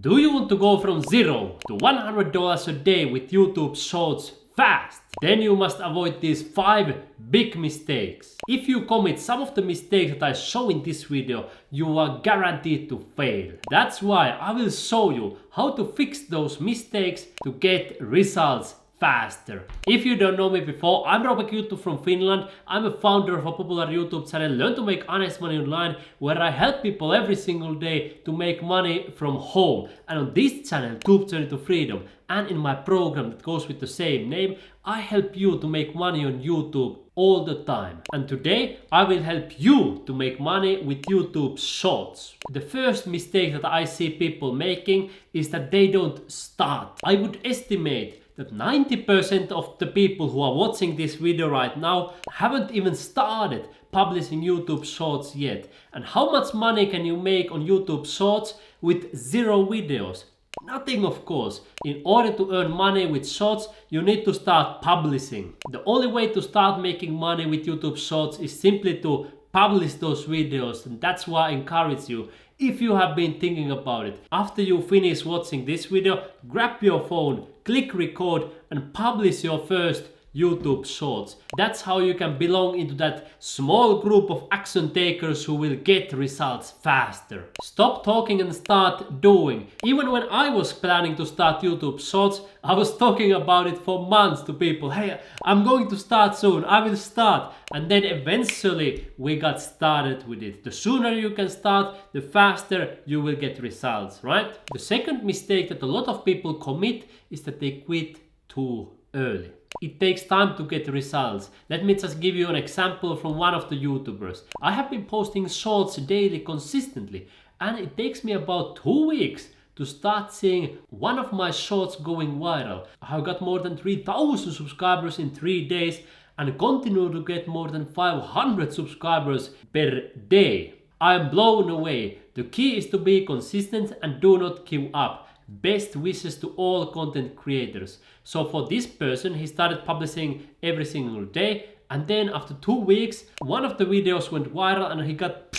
Do you want to go from $0 to $100 a day with YouTube Shorts fast? Then you must avoid these 5 big mistakes. If you commit some of the mistakes that I show in this video, you are guaranteed to fail. That's why I will show you how to fix those mistakes to get results faster. If you don't know me before, I'm Robert YouTube from Finland. I'm a founder of a popular YouTube channel, Learn to Make Honest Money Online, where I help people every single day to make money from home. And on this channel, YouTube Journey to Freedom, and in my program that goes with the same name, I help you to make money on YouTube all the time. And today I will help you to make money with YouTube Shorts. The first mistake that I see people making is that they don't start. I would estimate that 90% of the people who are watching this video right now haven't even started publishing YouTube Shorts yet. And how much money can you make on YouTube Shorts with 0 videos? Nothing, of course. In order to earn money with Shorts, you need to start publishing. The only way to start making money with YouTube Shorts is simply to publish those videos, and that's why I encourage you, if you have been thinking about it, after you finish watching this video, grab your phone, click record and publish your first YouTube Shorts. That's how you can belong into that small group of action takers who will get results faster. Stop talking and start doing. Even when I was planning to start YouTube Shorts, I was talking about it for months to people. Hey, I'm going to start soon, I will start. And then eventually we got started with it. The sooner you can start, the faster you will get results, right? The second mistake that a lot of people commit is that they quit too early. It takes time to get results. Let me just give you an example from one of the YouTubers. I have been posting shorts daily consistently, and it takes me about 2 weeks to start seeing one of my shorts going viral. I have got more than 3,000 subscribers in 3 days and continue to get more than 500 subscribers per day. I am blown away. The key is to be consistent and do not give up. Best wishes to all content creators. So for this person, he started publishing every single day, and then after 2 weeks, one of the videos went viral and he got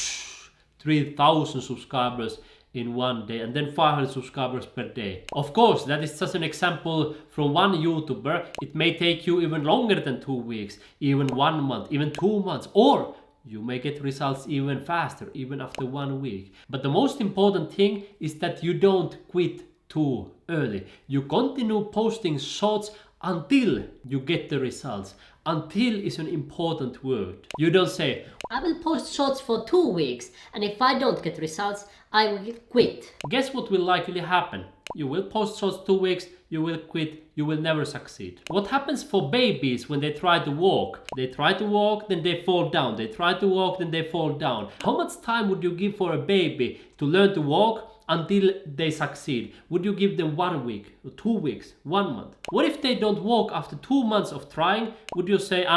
3,000 subscribers in 1 day, and then 500 subscribers per day. Of course, that is just an example from one YouTuber. It may take you even longer than 2 weeks, even 1 month, even 2 months, or you may get results even faster, even after 1 week. But the most important thing is that you don't quit too early. You continue posting shorts until you get the results. Until is an important word. You don't say, I will post shorts for 2 weeks, and if I don't get results, I will quit. Guess what will likely happen? You will post shorts 2 weeks, you will quit, you will never succeed. What happens for babies when they try to walk? They try to walk, then they fall down. They try to walk, then they fall down. How much time would you give for a baby to learn to walk until they succeed? Would you give them 1 week, 2 weeks, 1 month? What if they don't walk after 2 months of trying? Would you say,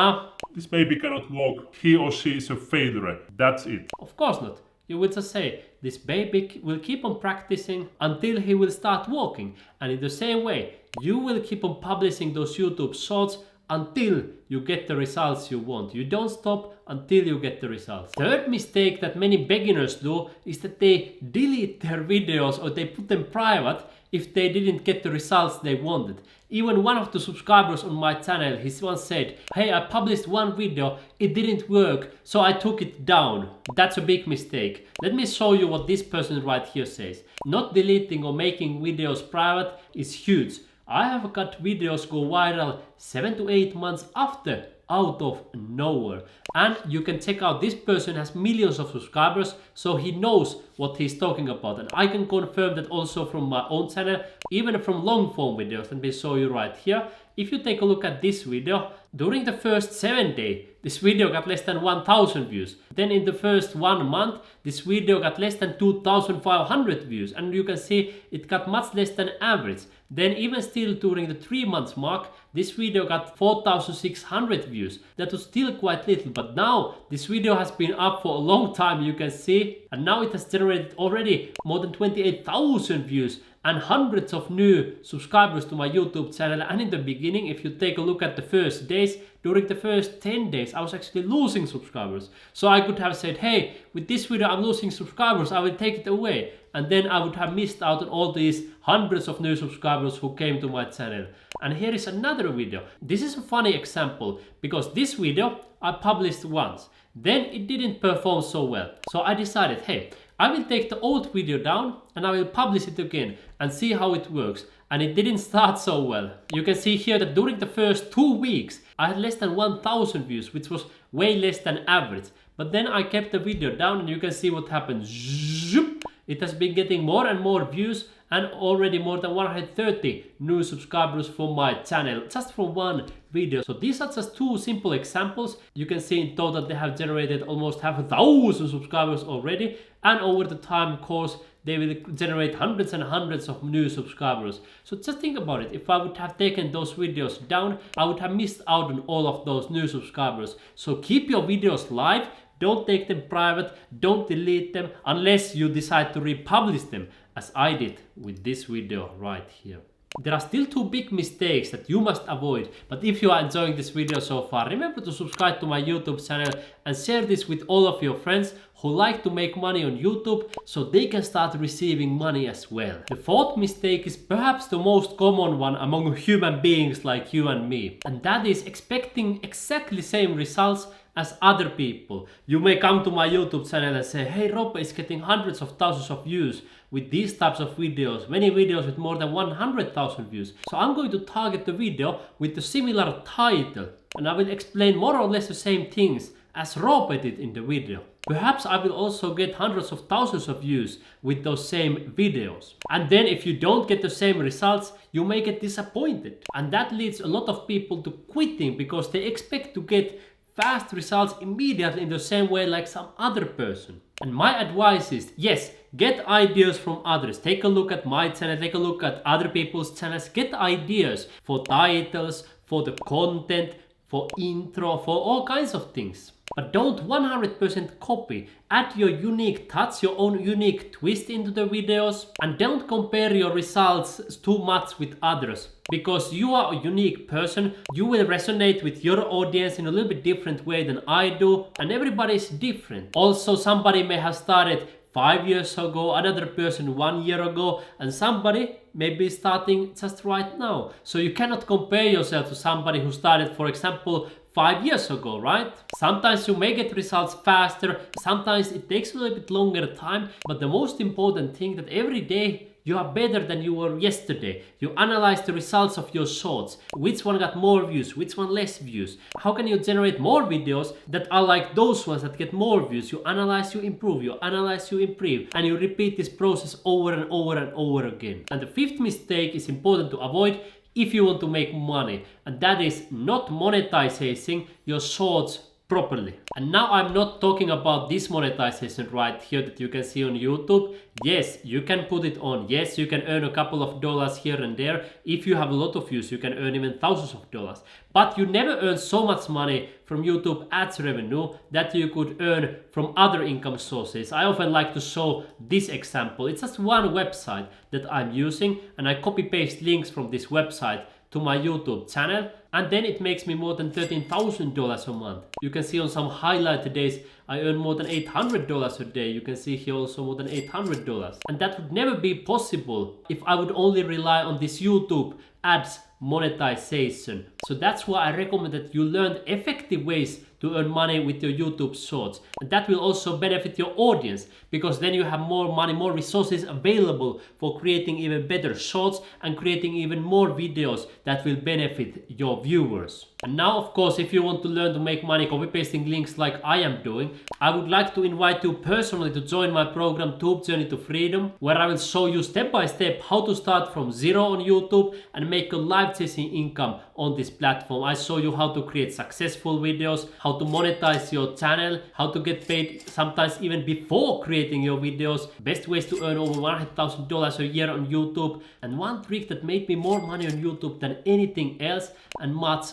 this baby cannot walk, he or she is a failure, that's it? Of course not. You will just say, this baby will keep on practicing until he will start walking. And in the same way, you will keep on publishing those YouTube shorts until you get the results you want. You don't stop until you get the results. Third mistake that many beginners do is that they delete their videos or they put them private if they didn't get the results they wanted. Even one of the subscribers on my channel, he once said, hey, I published one video, it didn't work, so I took it down. That's a big mistake. Let me show you what this person right here says. Not deleting or making videos private is huge. I have got videos go viral 7 to 8 months after, out of nowhere. And you can check out, this person has millions of subscribers, so he knows what he's talking about. And I can confirm that also from my own channel, even from long form videos. Let me show you right here. If you take a look at this video, during the first 7 days, this video got less than 1,000 views. Then in the first 1 month, this video got less than 2,500 views. And you can see it got much less than average. Then even still during the 3 months mark, this video got 4,600 views. That was still quite little, but now this video has been up for a long time, you can see. And now it has generated already more than 28,000 views and hundreds of new subscribers to my YouTube channel. And in the beginning, if you take a look at the first days, during the first 10 days, I was actually losing subscribers. So I could have said, hey, with this video I'm losing subscribers, I will take it away. and then I would have missed out on all these hundreds of new subscribers who came to my channel. And here is another video. This is a funny example because this video I published once, then it didn't perform so well. So I decided, hey, I will take the old video down and I will publish it again and see how it works. And it didn't start so well. You can see here that during the first 2 weeks I had less than 1,000 views, which was way less than average. But then I kept the video down and you can see what happened. Zoop! It has been getting more and more views and already more than 130 new subscribers for my channel just from one video. So these are just two simple examples. You can see in total they have generated almost 1,000 subscribers already, and over the time course they will generate hundreds and hundreds of new subscribers. So just think about it. If I would have taken those videos down, I would have missed out on all of those new subscribers. So keep your videos live. Don't take them private. Don't delete them unless you decide to republish them, as I did with this video right here. There are still two big mistakes that you must avoid, but if you are enjoying this video so far, remember to subscribe to my YouTube channel and share this with all of your friends who like to make money on YouTube so they can start receiving money as well. The fourth mistake is perhaps the most common one among human beings like you and me, and that is expecting exactly same results as other people. You may come to my YouTube channel and say, hey, Rope is getting hundreds of thousands of views with these types of videos, many videos with more than 100,000 views. So I'm going to target the video with a similar title, and I will explain more or less the same things as Rope did in the video. Perhaps I will also get hundreds of thousands of views with those same videos. And then if you don't get the same results, you may get disappointed. And that leads a lot of people to quitting because they expect to get fast results immediately in the same way like some other person. And my advice is, yes, get ideas from others. Take a look at my channel, take a look at other people's channels, get ideas for titles, for the content, for intro, for all kinds of things. But don't 100% copy. Add your unique touch, your own unique twist into the videos, and don't compare your results too much with others. Because you are a unique person, you will resonate with your audience in a little bit different way than I do, and everybody is different. Also, somebody may have started 5 years ago, another person 1 year ago, and somebody may be starting just right now. So you cannot compare yourself to somebody who started, for example, 5 years ago, right? Sometimes you may get results faster, sometimes it takes a little bit longer time, but the most important thing that every day you are better than you were yesterday. You analyze the results of your shorts. Which one got more views? Which one less views? How can you generate more videos that are like those ones that get more views? You analyze, you improve. You analyze, you improve. And you repeat this process over and over and over again. And the fifth mistake is important to avoid if you want to make money. And that is not monetizing your shorts properly. And now I'm not talking about this monetization right here that you can see on YouTube. Yes, you can put it on. Yes, you can earn a couple of dollars here and there. If you have a lot of views, you can earn even thousands of dollars. But you never earn so much money from YouTube ads revenue that you could earn from other income sources. I often like to show this example. It's just one website that I'm using, and I copy paste links from this website to my YouTube channel, and then it makes me more than $13,000 a month. You can see on some highlight days I earn more than $800 a day. You can see here also more than $800. And that would never be possible if I would only rely on this YouTube ads monetization. So that's why I recommend that you learn effective ways to earn money with your YouTube shorts. And that will also benefit your audience, because then you have more money, more resources available for creating even better shorts and creating even more videos that will benefit your viewers. And now, of course, if you want to learn to make money copy pasting links like I am doing, I would like to invite you personally to join my program Tube Journey to Freedom, where I will show you step by step how to start from zero on YouTube and make a life-changing income on this platform. I show you how to create successful videos, how to monetize your channel, how to get paid sometimes even before creating your videos, best ways to earn over $100,000 a year on YouTube, and one trick that made me more money on YouTube than anything else, and much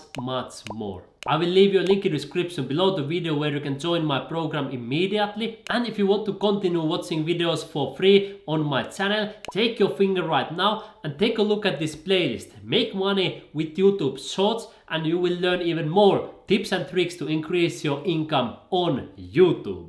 more. I will leave you a link in the description below the video where you can join my program immediately. And if you want to continue watching videos for free on my channel, take your finger right now and take a look at this playlist. Make money with YouTube Shorts, and you will learn even more tips and tricks to increase your income on YouTube.